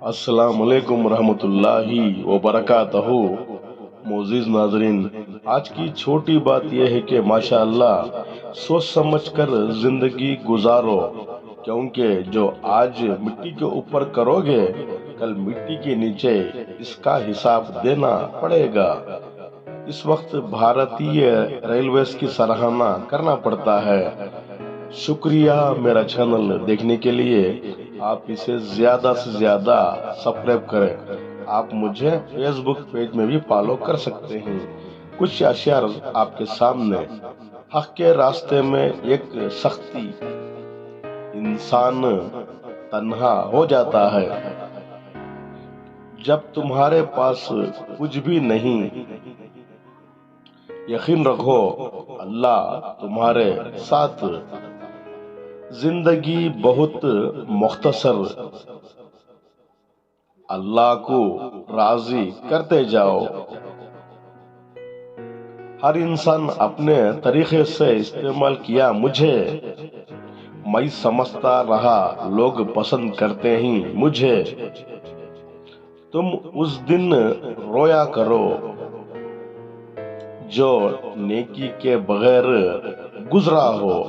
السلام علیکم ورحمۃ اللہ وبرکاتہ۔ معزز ناظرین، آج کی چھوٹی بات یہ ہے کہ ماشاء اللہ سوچ سمجھ کر زندگی گزارو، کیونکہ جو آج مٹی کے اوپر کرو گے کل مٹی کے نیچے اس کا حساب دینا پڑے گا۔ اس وقت بھارتی ریلویز کی سراہنا کرنا پڑتا ہے۔ شکریہ میرا چینل دیکھنے کے لیے۔ آپ اسے زیادہ سے زیادہ سبسکرائب کریں۔ آپ مجھے فیس بک پیج میں بھی فالو کر سکتے ہیں۔ کچھ اشعار آپ کے سامنے۔ حق کے راستے میں ایک سختی، انسان تنہا ہو جاتا ہے۔ جب تمہارے پاس کچھ بھی نہیں، یقین رکھو اللہ تمہارے ساتھ۔ زندگی بہت مختصر، اللہ کو راضی کرتے جاؤ۔ ہر انسان اپنے طریقے سے استعمال کیا مجھے، میں سمجھتا رہا لوگ پسند کرتے ہیں مجھے۔ تم اس دن رویا کرو جو نیکی کے بغیر گزرا ہو۔